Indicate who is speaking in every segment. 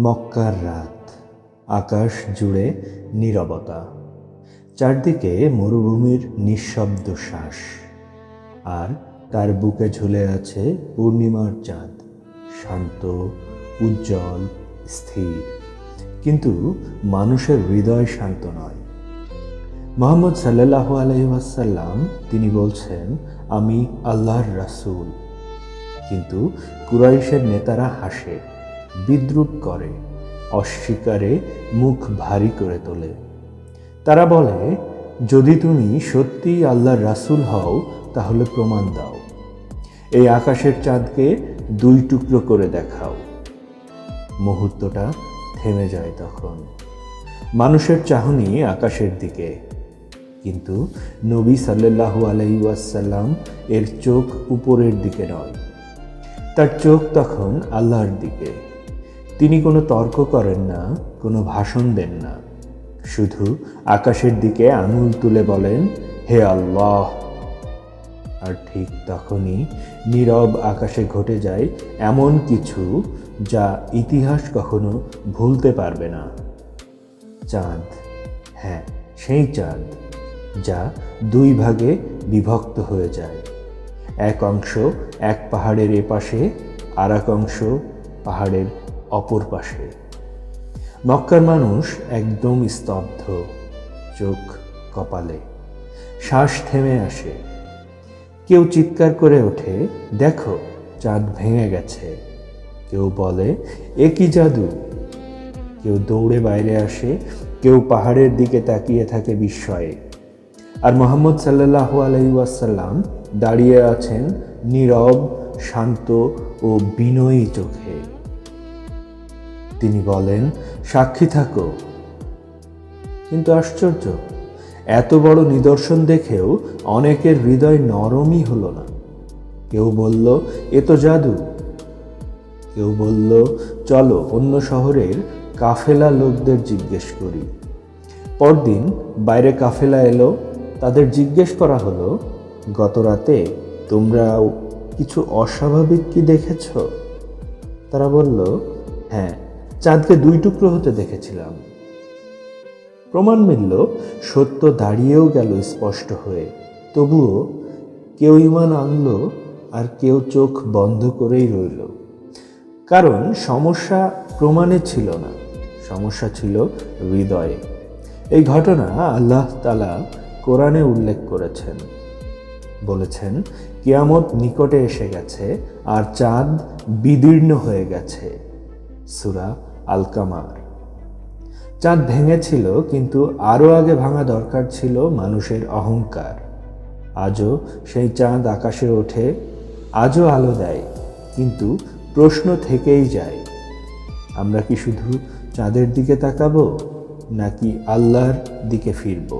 Speaker 1: মক্কার রাত, আকাশ জুড়ে নীরবতা, চারদিকে মরুভূমির নিঃশব্দ শ্বাস, আর তার বুকে ঝুলে আছে পূর্ণিমার চাঁদ, শান্ত, উজ্জ্বল, স্থির। কিন্তু মানুষের হৃদয় শান্ত নয়। মুহাম্মদ সাল্লাল্লাহু আলাইহি ওয়াসাল্লাম তিনি বলছেন, আমি আল্লাহর রাসূল। কিন্তু কুরাইশের নেতারা হাসে, বিদ্রূপ করে, অস্বীকারে মুখ ভারী করে তোলে। তারা বলে, যদি তুমি সত্যিই আল্লাহর রাসূল হও তাহলে প্রমাণ দাও, এই আকাশের চাঁদকে দুই টুকরো করে দেখাও। মুহূর্তটা থেমে যায় তখন। মানুষের চাহনি আকাশের দিকে, কিন্তু নবী সাল্লাল্লাহু আলাইহি ওয়াসাল্লাম এর চোখ উপরের দিকে নয়, তার চোখ তখন আল্লাহর দিকে। তিনি কোনো তর্ক করেন না, কোনো ভাষণ দেন না, শুধু আকাশের দিকে আঙুল তুলে বলেন, হে আল্লাহ। আর ঠিক তখনই নীরব আকাশে ঘটে যায় এমন কিছু যা ইতিহাস কখনো ভুলতে পারবে না। চাঁদ, হ্যাঁ সেই চাঁদ, যা দুই ভাগে বিভক্ত হয়ে যায়। এক অংশ এক পাহাড়ের এপাশে, আর এক অংশ পাহাড়ের অপর পাশে। মক্কার মানুষ একদম স্তব্ধ, চোখ কপালে, শ্বাস থেমে আসে। কেউ চিৎকার করে ওঠে, দেখো চাঁদ ভেঙে গেছে। কেউ বলে, এ কি জাদু। কেউ দৌড়ে বাইরে আসে, কেউ পাহাড়ের দিকে তাকিয়ে থাকে বিস্ময়ে। আর মুহাম্মদ সাল্লাল্লাহু আলাইহি ওয়াসাল্লাম দাঁড়িয়ে আছেন নীরব, শান্ত ও বিনয়ী চোখে। তিনি বলেন, সাক্ষী থাকো। কিন্তু আশ্চর্য, এত বড় নিদর্শন দেখেও অনেকের হৃদয় নরমই হলো না। কেউ বলল, এ তো জাদু। কেউ বলল, চলো অন্য শহরের কাফেলা লোকদের জিজ্ঞেস করি। পরদিন বাইরে কাফেলা এলো, তাদের জিজ্ঞেস করা হলো, গত রাতে তোমরা কিছু অস্বাভাবিক কি দেখেছ? তারা বলল, হ্যাঁ, চাঁদকে দুই টুকরো হতে দেখেছিলাম। প্রমাণ মিলল, সত্য দাঁড়িয়েও গেল স্পষ্ট হয়ে। তবুও কেউ ঈমান আনল, আর কেউ চোখ বন্ধ করেই রইল। কারণ সমস্যা প্রমাণে ছিল না, সমস্যা ছিল হৃদয়ে। এই ঘটনা আল্লাহ তাআলা কোরআনে উল্লেখ করেছেন, বলেছেন, কিয়ামত নিকটে এসে গেছে আর চাঁদ বিদীর্ণ হয়ে গেছে। সূরা আল কামার। চাঁদ ভেঙেছিল, কিন্তু আরও আগে ভাঙা দরকার ছিল মানুষের অহংকার। আজও সেই চাঁদ আকাশে ওঠে, আজও আলো দেয়, কিন্তু প্রশ্ন থেকেই যায়, আমরা কি শুধু চাঁদের দিকে তাকাবো, নাকি আল্লাহর দিকে ফিরব,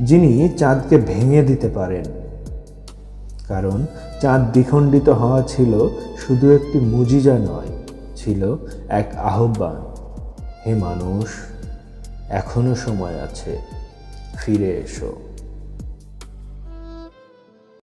Speaker 1: যিনি চাঁদকে ভেঙে দিতে পারেন? কারণ চাঁদ দ্বিখণ্ডিত হওয়া ছিল শুধু একটি মুজিজা নয়, ছিল এক আহ্বান। হে মানুষ, এখনো সময় আছে, ফিরে এসো।